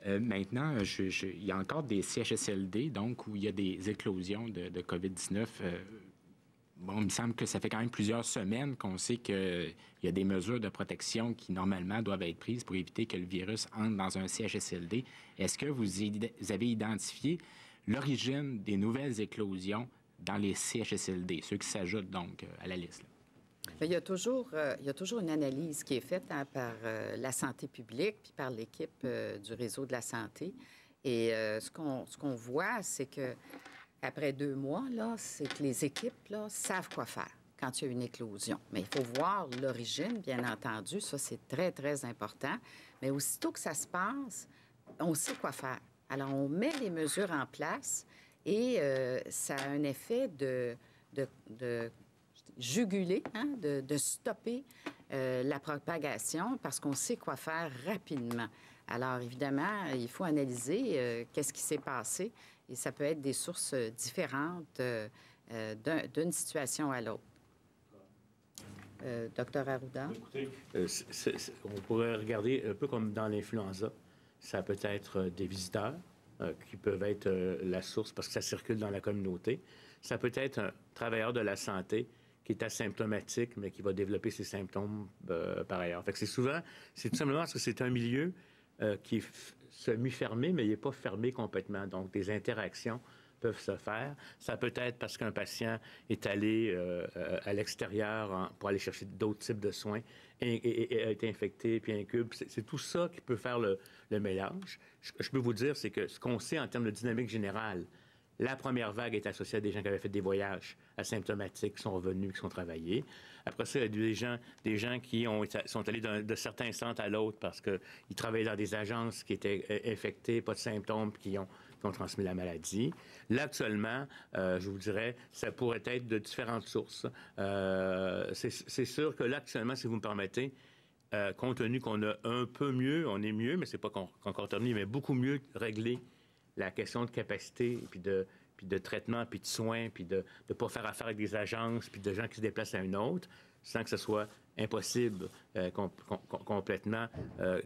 Maintenant, il y a encore des CHSLD, donc, où il y a des éclosions de COVID-19. Bon, il me semble que ça fait quand même plusieurs semaines qu'on sait qu'il y a des mesures de protection qui, normalement, doivent être prises pour éviter que le virus entre dans un CHSLD. Est-ce que vous avez identifié l'origine des nouvelles éclosions dans les CHSLD, ceux qui s'ajoutent, donc, à la liste, là? Il y a toujours une analyse qui est faite par la santé publique puis par l'équipe du réseau de la santé. Et ce qu'on voit, c'est que après 2 mois, là, c'est que les équipes là, savent quoi faire quand il y a une éclosion. Mais il faut voir l'origine, bien entendu. Ça, c'est très, très important. Mais aussitôt que ça se passe, on sait quoi faire. Alors, on met les mesures en place et ça a un effet de juguler, hein, de stopper la propagation parce qu'on sait quoi faire rapidement. Alors, évidemment, il faut analyser qu'est-ce qui s'est passé et ça peut être des sources différentes d'une situation à l'autre. Docteur Arruda? Écoutez, on pourrait regarder un peu comme dans l'influenza. Ça peut être des visiteurs qui peuvent être la source parce que ça circule dans la communauté. Ça peut être un travailleur de la santé qui est asymptomatique, mais qui va développer ses symptômes par ailleurs. Fait que c'est tout simplement parce que c'est un milieu qui est semi-fermé, mais il n'est pas fermé complètement. Donc, des interactions peuvent se faire. Ça peut être parce qu'un patient est allé à l'extérieur pour aller chercher d'autres types de soins et a été infecté, puis incube. C'est tout ça qui peut faire le mélange. Je peux vous dire, c'est que ce qu'on sait en termes de dynamique générale, La première vague est associée à des gens qui avaient fait des voyages asymptomatiques, qui sont revenus, qui sont travaillés. Après ça, il y a des gens qui sont allés de certains centres à l'autre parce qu'ils travaillaient dans des agences qui étaient infectées, pas de symptômes, puis qui ont transmis la maladie. Là, actuellement, je vous dirais, ça pourrait être de différentes sources. C'est sûr que là, actuellement, si vous me permettez, compte tenu qu'on a un peu mieux, on est mieux, mais c'est pas encore terminé, mais beaucoup mieux réglé la question de capacité, puis de traitement, puis de soins, puis de ne pas faire affaire avec des agences, puis de gens qui se déplacent à une autre, sans que ce soit impossible complètement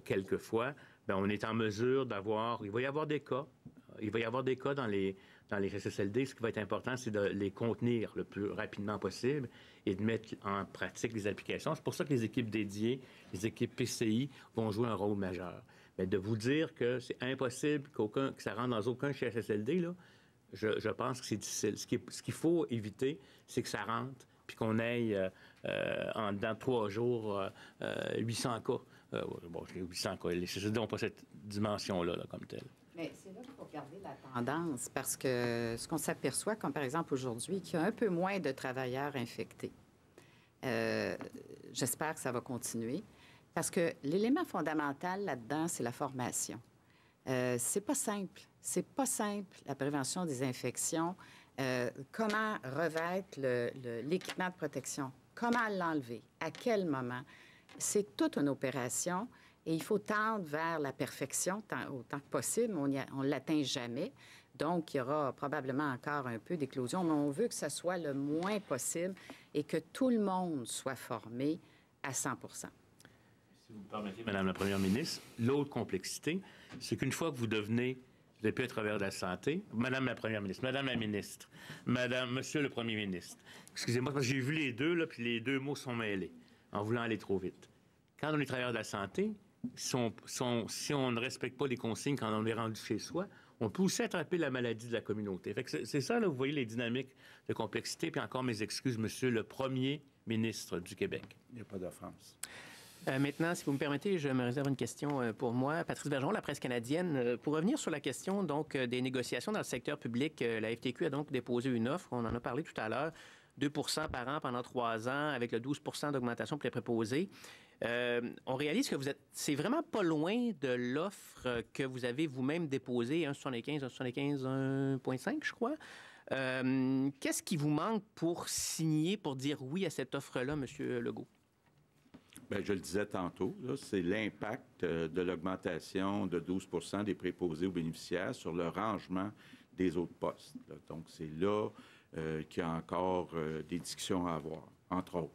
quelquefois, bien, on est en mesure d'avoir... Il va y avoir des cas. Il va y avoir des cas dans les CHSLD. Ce qui va être important, c'est de les contenir le plus rapidement possible et de mettre en pratique les applications. C'est pour ça que les équipes dédiées, les équipes PCI vont jouer un rôle majeur. Mais de vous dire que c'est impossible que ça rentre dans aucun CHSLD, là, je pense que c'est difficile. Ce qu'il faut éviter, c'est que ça rentre puis qu'on aille en dedans de 3 jours 800 cas. 800 cas. Les CHSLD n'ont pas cette dimension-là là, comme telle. Mais c'est là qu'il faut regarder la tendance, parce que ce qu'on s'aperçoit, comme par exemple aujourd'hui, qu'il y a un peu moins de travailleurs infectés. J'espère que ça va continuer, parce que l'élément fondamental là-dedans, c'est la formation. C'est pas simple. C'est pas simple, la prévention des infections. Comment revêtre l'équipement de protection? Comment l'enlever? À quel moment? C'est toute une opération. Et il faut tendre vers la perfection autant que possible. On ne l'atteint jamais. Donc, il y aura probablement encore un peu d'éclosion, mais on veut que ce soit le moins possible et que tout le monde soit formé à 100 %. Si vous me permettez, Madame la Première ministre, l'autre complexité, c'est qu'une fois que vous avez pu être travers de la santé, Madame la Première ministre, Madame la ministre, Monsieur le Premier ministre, excusez-moi, parce que j'ai vu les deux, là, puis les deux mots sont mêlés, en voulant aller trop vite. Quand on est travers de la santé, si on ne respecte pas les consignes quand on est rendu chez soi, on peut aussi attraper la maladie de la communauté. Fait que c'est ça, là, vous voyez les dynamiques de complexité. Puis encore mes excuses, Monsieur le Premier ministre du Québec. Il n'y a pas d'offense. Maintenant, si vous me permettez, je me réserve une question pour moi. Patrice Bergeron, la presse canadienne. Pour revenir sur la question donc des négociations dans le secteur public, la FTQ a donc déposé une offre, on en a parlé tout à l'heure, 2 % par an pendant 3 ans, avec le 12 % d'augmentation pour les préposés. On réalise que c'est vraiment pas loin de l'offre que vous avez vous-même déposée, 1,75, 1,5, je crois. Qu'est-ce qui vous manque pour signer, pour dire oui à cette offre-là, M. Legault? Bien, je le disais tantôt, c'est l'impact de l'augmentation de 12 % des préposés aux bénéficiaires sur le rangement des autres postes. Là. Donc, c'est là qu'il y a encore des discussions à avoir, entre autres.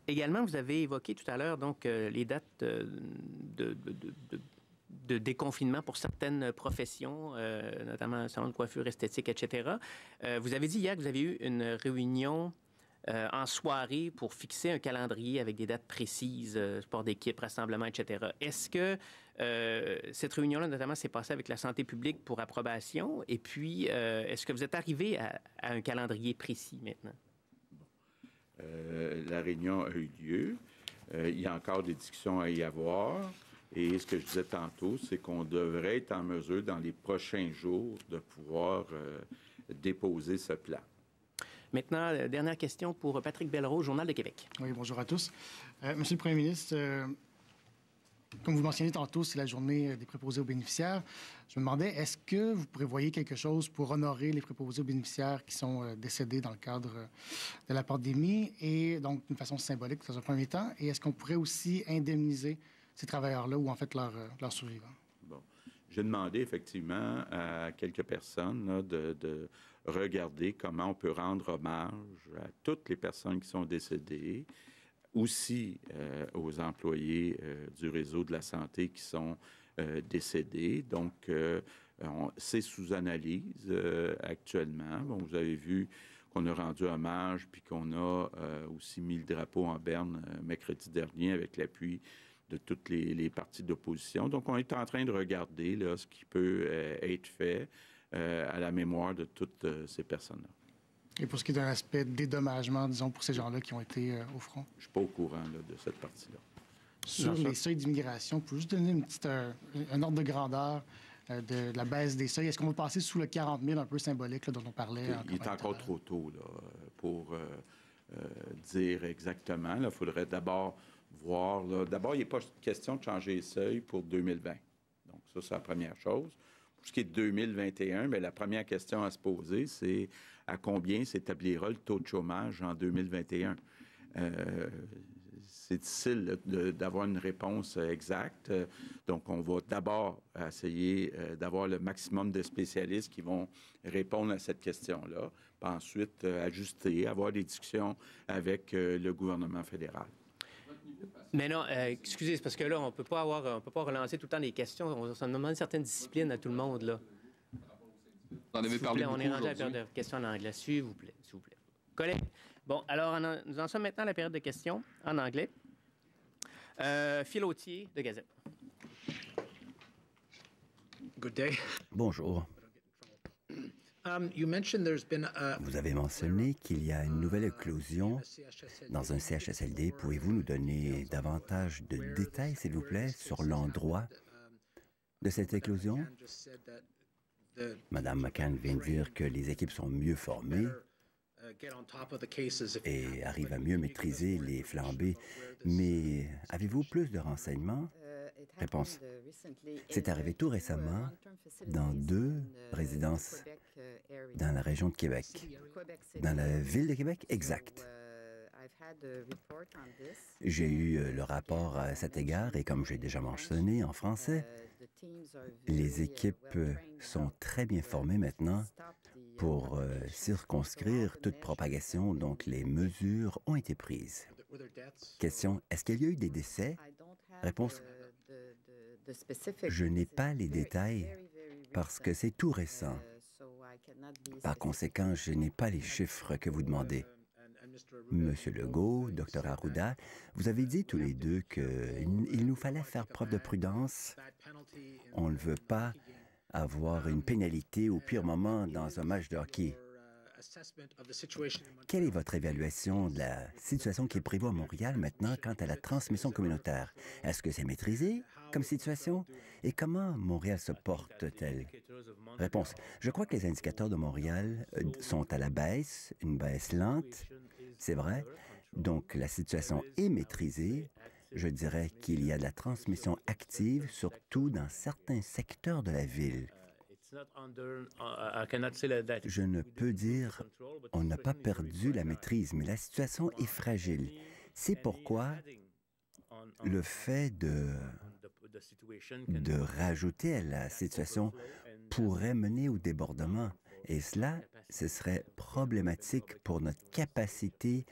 Également, vous avez évoqué tout à l'heure donc les dates de déconfinement pour certaines professions, notamment salon de coiffure, esthétique, etc. Vous avez dit hier que vous avez eu une réunion en soirée pour fixer un calendrier avec des dates précises, sport d'équipe, rassemblement, etc. Est-ce que cette réunion-là, notamment, s'est passée avec la santé publique pour approbation? Et puis, est-ce que vous êtes arrivé à un calendrier précis maintenant? La réunion a eu lieu. Il y a encore des discussions à y avoir. Et ce que je disais tantôt, c'est qu'on devrait être en mesure, dans les prochains jours, de pouvoir déposer ce plan. Maintenant, dernière question pour Patrick Belrose, Journal de Québec. Oui, bonjour à tous. Monsieur le Premier ministre, comme vous mentionnez tantôt, c'est la journée des préposés aux bénéficiaires. Je me demandais, est-ce que vous prévoyez quelque chose pour honorer les préposés aux bénéficiaires qui sont décédés dans le cadre de la pandémie, et donc d'une façon symbolique dans un premier temps? Et est-ce qu'on pourrait aussi indemniser ces travailleurs-là ou en fait leurs survivants? Bon. J'ai demandé effectivement à quelques personnes là, de regarder comment on peut rendre hommage à toutes les personnes qui sont décédées, aussi aux employés du réseau de la santé qui sont décédés. Donc, c'est sous analyse actuellement. Bon, vous avez vu qu'on a rendu hommage puis qu'on a aussi mis le drapeau en berne mercredi dernier avec l'appui de toutes les partis d'opposition. Donc, on est en train de regarder là, ce qui peut être fait à la mémoire de toutes ces personnes-là. Et pour ce qui est d'un aspect de dédommagement, disons, pour ces gens-là qui ont été au front? Je ne suis pas au courant là, de cette partie-là. Sur les seuils d'immigration, pour juste donner un ordre de grandeur, de la baisse des seuils? Est-ce qu'on va passer sous le 40 000 un peu symbolique là, dont on parlait? Il est encore trop tôt là, pour dire exactement. Il faudrait d'abord voir. D'abord, il n'est pas question de changer les seuils pour 2020. Donc, ça, c'est la première chose. Pour ce qui est de 2021, bien, la première question à se poser, c'est à combien s'établira le taux de chômage en 2021? C'est difficile d'avoir une réponse exacte. Donc, on va d'abord essayer d'avoir le maximum de spécialistes qui vont répondre à cette question-là, puis ensuite ajuster, avoir des discussions avec le gouvernement fédéral. Mais non, excusez, c'est parce que là, on peut pas relancer tout le temps les questions. Ça demande une certaine discipline à tout le monde, là. Vous en avez parlé beaucoup on est rendu à la aujourd'hui. période de questions en anglais. S'il vous plaît, s'il vous plaît. Collègues, bon, alors, nous en sommes maintenant à la période de questions en anglais. Phil Autier, de Gazette. Good day. Bonjour. You mentioned there's been Vous avez mentionné qu'il y a une nouvelle éclosion dans un CHSLD. Pouvez-vous nous donner davantage de détails, s'il vous plaît, sur l'endroit de cette éclosion? Madame McCann vient de dire que les équipes sont mieux formées et arrivent à mieux maîtriser les flambées. Mais avez-vous plus de renseignements? Réponse. C'est arrivé tout récemment dans 2 résidences dans la région de Québec. Dans la ville de Québec? Exact. J'ai eu le rapport à cet égard et comme j'ai déjà mentionné en français, les équipes sont très bien formées maintenant pour circonscrire toute propagation, donc les mesures ont été prises. Question, est-ce qu'il y a eu des décès? Réponse, je n'ai pas les détails parce que c'est tout récent. Par conséquent, je n'ai pas les chiffres que vous demandez. Monsieur Legault, Dr Arruda, vous avez dit tous les deux qu'il nous fallait faire preuve de prudence. On ne veut pas avoir une pénalité au pire moment dans un match de hockey. Quelle est votre évaluation de la situation qui est prévue à Montréal maintenant quant à la transmission communautaire? Est-ce que c'est maîtrisé comme situation? Et comment Montréal se porte-t-elle? Réponse. Je crois que les indicateurs de Montréal sont à la baisse, une baisse lente, c'est vrai. Donc, la situation est maîtrisée. Je dirais qu'il y a de la transmission active, surtout dans certains secteurs de la ville. Je ne peux dire on n'a pas perdu la maîtrise, mais la situation est fragile. C'est pourquoi le fait de rajouter à la situation pourrait mener au débordement. Et cela, ce serait problématique pour notre capacité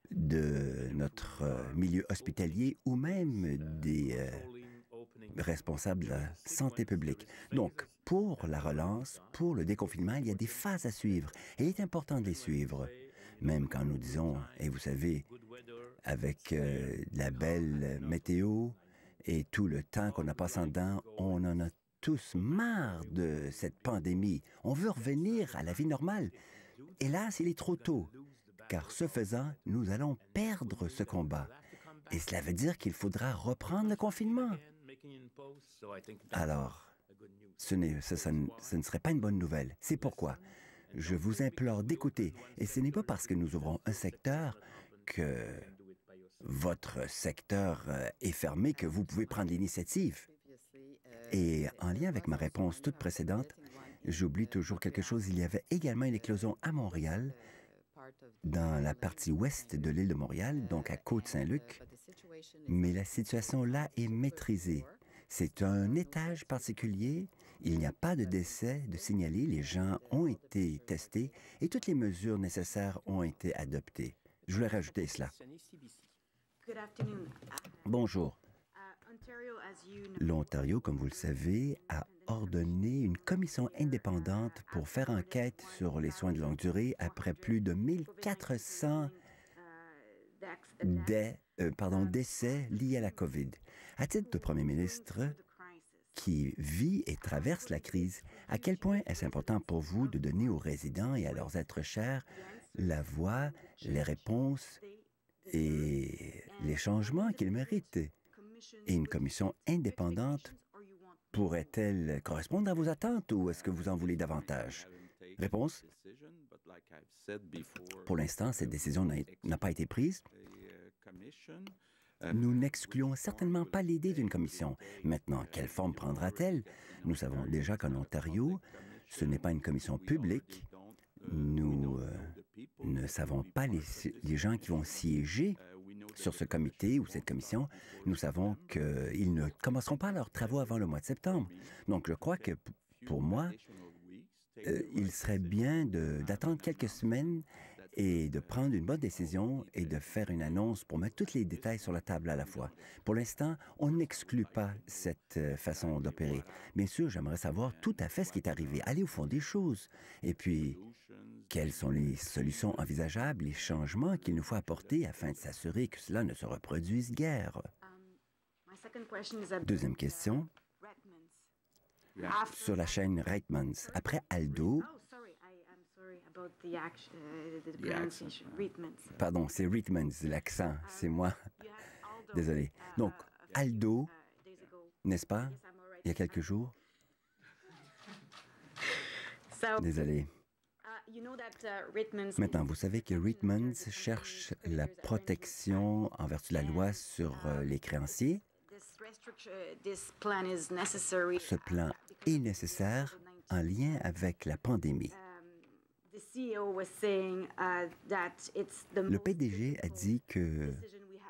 de notre milieu hospitalier ou même des responsables de la santé publique. Donc, pour la relance, pour le déconfinement, il y a des phases à suivre. Et il est important de les suivre. Même quand nous disons, et vous savez, avec la belle météo et tout le temps qu'on a passé en dedans, on en a tous marre de cette pandémie. On veut revenir à la vie normale. Hélas, il est trop tôt, car ce faisant, nous allons perdre ce combat. Et cela veut dire qu'il faudra reprendre le confinement. Alors, ce ne serait pas une bonne nouvelle. C'est pourquoi je vous implore d'écouter. Et ce n'est pas parce que nous ouvrons un secteur que votre secteur est fermé que vous pouvez prendre l'initiative. Et en lien avec ma réponse toute précédente, j'oublie toujours quelque chose. Il y avait également une éclosion à Montréal, dans la partie ouest de l'île de Montréal, donc à Côte-Saint-Luc, mais la situation là est maîtrisée. C'est un étage particulier, il n'y a pas de décès de signaler, les gens ont été testés et toutes les mesures nécessaires ont été adoptées. Je voulais rajouter cela. Bonjour. L'Ontario, comme vous le savez, a ordonné une commission indépendante pour faire enquête sur les soins de longue durée après plus de 1400 décès liés à la COVID. À titre de premier ministre qui vit et traverse la crise, à quel point est-ce important pour vous de donner aux résidents et à leurs êtres chers la voix, les réponses et les changements qu'ils méritent? Et une commission indépendante pourrait-elle correspondre à vos attentes ou est-ce que vous en voulez davantage? Réponse? Pour l'instant, cette décision n'a pas été prise. Nous n'excluons certainement pas l'idée d'une commission. Maintenant, quelle forme prendra-t-elle? Nous savons déjà qu'en Ontario, ce n'est pas une commission publique. Nous ne savons pas les gens qui vont siéger sur ce comité ou cette commission. Nous savons qu'ils ne commenceront pas leurs travaux avant le mois de septembre. Donc, je crois que pour moi, il serait bien d'attendre quelques semaines et de prendre une bonne décision et de faire une annonce pour mettre tous les détails sur la table à la fois. Pour l'instant, on n'exclut pas cette façon d'opérer. Bien sûr, j'aimerais savoir tout à fait ce qui est arrivé, aller au fond des choses. Et puis, quelles sont les solutions envisageables, les changements qu'il nous faut apporter afin de s'assurer que cela ne se reproduise guère? Deuxième question. Sur la chaîne Reitmans. Après Aldo... Pardon, c'est Reitmans, l'accent, c'est moi. Désolé. Donc, Aldo, n'est-ce pas, il y a quelques jours? Désolé. Maintenant, vous savez que Reitmans cherche la protection en vertu de la loi sur les créanciers. Ce plan est nécessaire en lien avec la pandémie. Le PDG a dit que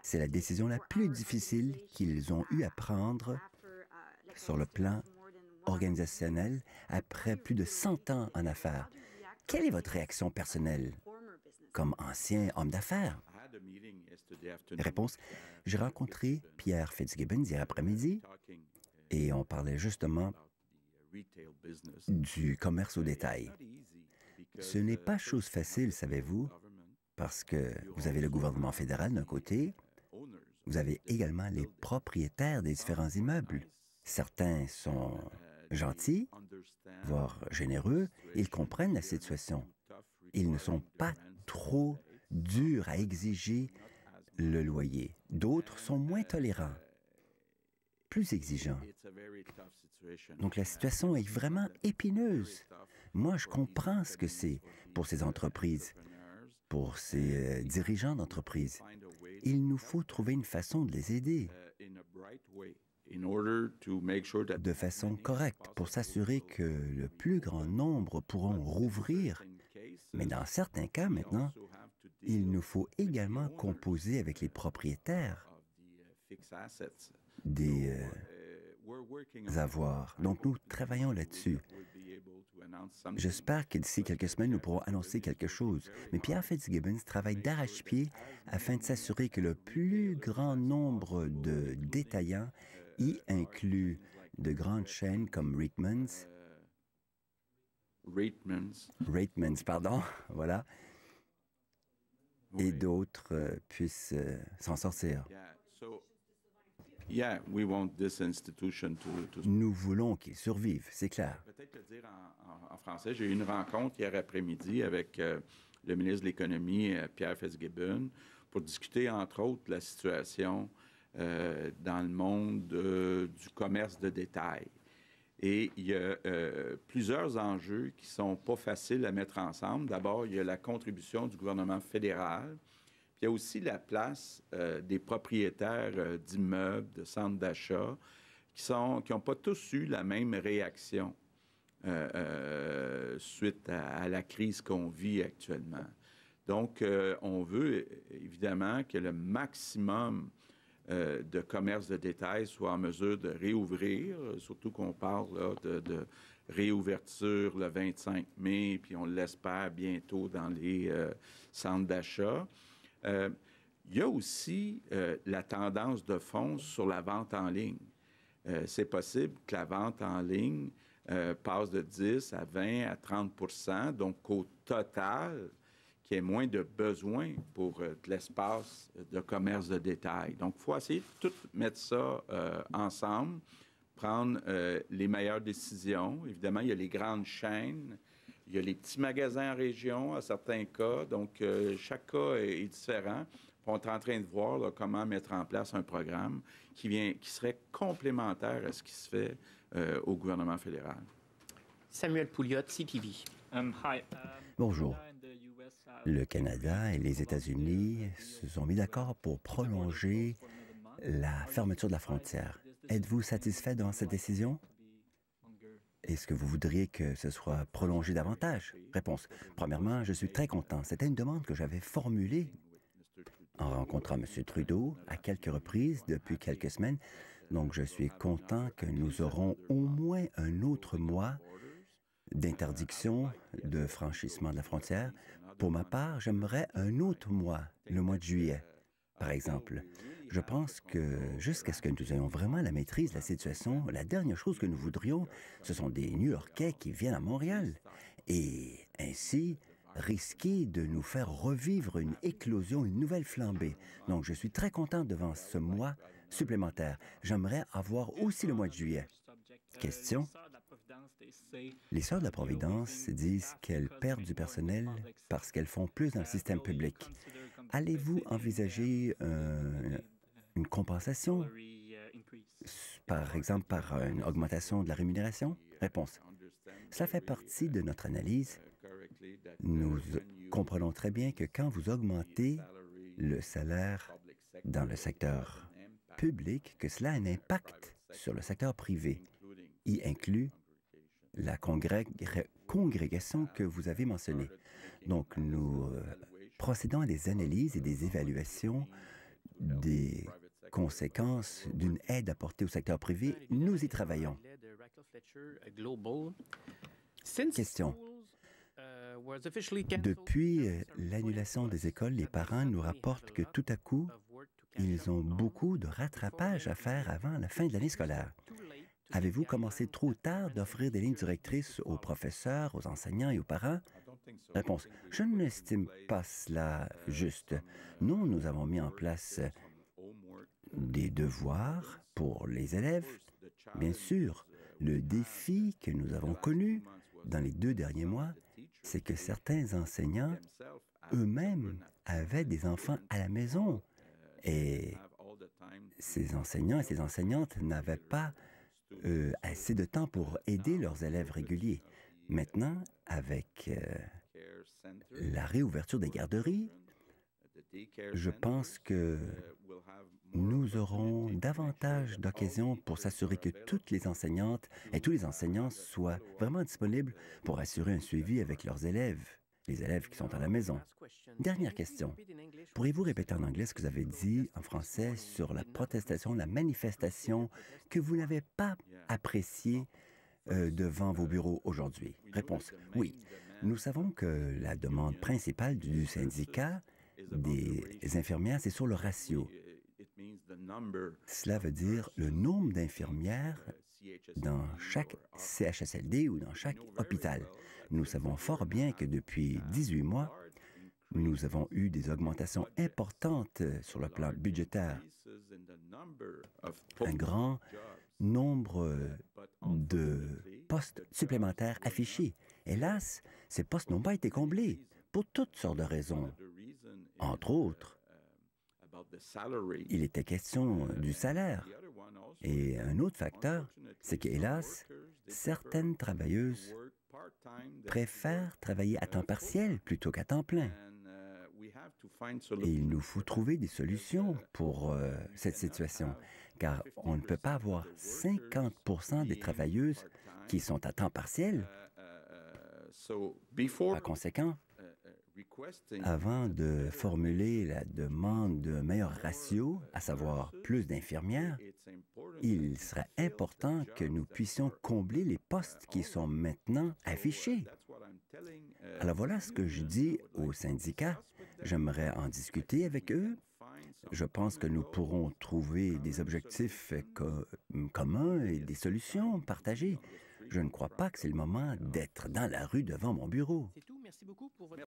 c'est la décision la plus difficile qu'ils ont eu à prendre sur le plan organisationnel après plus de 100 ans en affaires. Quelle est votre réaction personnelle comme ancien homme d'affaires? Réponse, j'ai rencontré Pierre Fitzgibbon hier après-midi et on parlait justement du commerce au détail. Ce n'est pas chose facile, savez-vous, parce que vous avez le gouvernement fédéral d'un côté, vous avez également les propriétaires des différents immeubles. Certains sont gentils, voire généreux, ils comprennent la situation. Ils ne sont pas trop durs à exiger le loyer. D'autres sont moins tolérants, plus exigeants. Donc la situation est vraiment épineuse. Moi, je comprends ce que c'est pour ces entreprises, pour ces dirigeants d'entreprises. Il nous faut trouver une façon de les aider de façon correcte pour s'assurer que le plus grand nombre pourront rouvrir. Mais dans certains cas, maintenant, il nous faut également composer avec les propriétaires des avoirs. Donc, nous travaillons là-dessus. J'espère que d'ici quelques semaines, nous pourrons annoncer quelque chose. Mais Pierre Fitzgibbon travaille d'arrache-pied afin de s'assurer que le plus grand nombre de détaillants, y inclut de grandes chaînes comme Reitmans, pardon, voilà, et d'autres puissent s'en sortir. Nous voulons qu'ils survivent, c'est clair. Peut-être le dire en français. J'ai eu une rencontre hier après-midi avec le ministre de l'Économie, Pierre Fitzgibbon, pour discuter, entre autres, de la situation dans le monde du commerce de détail. Et il y a plusieurs enjeux qui ne sont pas faciles à mettre ensemble. D'abord, il y a la contribution du gouvernement fédéral. Puis il y a aussi la place des propriétaires d'immeubles, de centres d'achat, qui n'ont pas tous eu la même réaction suite à la crise qu'on vit actuellement. Donc, on veut évidemment que le maximum de commerce de détail soit en mesure de réouvrir, surtout qu'on parle là, de réouverture le 25 mai, puis on l'espère bientôt dans les centres d'achat. Il y a aussi la tendance de fond sur la vente en ligne. C'est possible que la vente en ligne passe de 10 à 20 à 30 donc qu'au total, qu'il y ait moins de besoin pour de l'espace de commerce de détail. Donc, il faut essayer de tout mettre ça ensemble, prendre les meilleures décisions. Évidemment, il y a les grandes chaînes, il y a les petits magasins en région, à certains cas. Donc, chaque cas est différent. On est en train de voir là, comment mettre en place un programme qui serait complémentaire à ce qui se fait au gouvernement fédéral. Samuel Pouliot, CTV. Bonjour. Le Canada et les États-Unis se sont mis d'accord pour prolonger la fermeture de la frontière. Êtes-vous satisfait dans cette décision? Est-ce que vous voudriez que ce soit prolongé davantage? Réponse. Premièrement, je suis très content. C'était une demande que j'avais formulée en rencontrant M. Trudeau à quelques reprises depuis quelques semaines. Donc, je suis content que nous aurons au moins un autre mois d'interdiction de franchissement de la frontière. Pour ma part, j'aimerais un autre mois, le mois de juillet, par exemple. Je pense que jusqu'à ce que nous ayons vraiment la maîtrise de la situation, la dernière chose que nous voudrions, ce sont des New-Yorkais qui viennent à Montréal et ainsi risquer de nous faire revivre une éclosion, une nouvelle flambée. Donc, je suis très content devant ce mois supplémentaire. J'aimerais avoir aussi le mois de juillet. Question. Les Sœurs de la Providence disent qu'elles perdent du personnel parce qu'elles font plus dans le système public. Allez-vous envisager une compensation, par exemple par une augmentation de la rémunération? Réponse. Cela fait partie de notre analyse. Nous comprenons très bien que quand vous augmentez le salaire dans le secteur public, que cela a un impact sur le secteur privé, y inclut la congrégation que vous avez mentionnée. Donc, nous procédons à des analyses et des évaluations des conséquences d'une aide apportée au secteur privé. Nous y travaillons. Question. Depuis l'annulation des écoles, les parents nous rapportent que tout à coup, ils ont beaucoup de rattrapage à faire avant la fin de l'année scolaire. Avez-vous commencé trop tard d'offrir des lignes directrices aux professeurs, aux enseignants et aux parents? Réponse. Je n'estime pas cela juste. Nous avons mis en place des devoirs pour les élèves. Bien sûr, le défi que nous avons connu dans les 2 derniers mois, c'est que certains enseignants eux-mêmes avaient des enfants à la maison. Et ces enseignants et ces enseignantes n'avaient pas assez de temps pour aider leurs élèves réguliers. Maintenant, avec la réouverture des garderies, je pense que nous aurons davantage d'occasions pour s'assurer que toutes les enseignantes et tous les enseignants soient vraiment disponibles pour assurer un suivi avec leurs élèves, les élèves qui sont à la maison. Dernière question. Pourriez-vous répéter en anglais ce que vous avez dit en français sur la protestation, la manifestation que vous n'avez pas appréciée devant vos bureaux aujourd'hui? Réponse. Oui. Nous savons que la demande principale du syndicat des infirmières, c'est sur le ratio. Cela veut dire le nombre d'infirmières dans chaque CHSLD ou dans chaque hôpital. Nous savons fort bien que depuis 18 mois, nous avons eu des augmentations importantes sur le plan budgétaire. Un grand nombre de postes supplémentaires affichés. Hélas, ces postes n'ont pas été comblés pour toutes sortes de raisons. Entre autres, il était question du salaire. Et un autre facteur, c'est que, hélas, certaines travailleuses préfèrent travailler à temps partiel plutôt qu'à temps plein. Et il nous faut trouver des solutions pour cette situation, car on ne peut pas avoir 50% des travailleuses qui sont à temps partiel. Par conséquent, avant de formuler la demande d'un meilleur ratio, à savoir plus d'infirmières, il serait important que nous puissions combler les postes qui sont maintenant affichés. Alors voilà ce que je dis aux syndicats. J'aimerais en discuter avec eux. Je pense que nous pourrons trouver des objectifs communs et des solutions partagées. Je ne crois pas que c'est le moment d'être dans la rue devant mon bureau. C'est tout. Merci beaucoup pour votre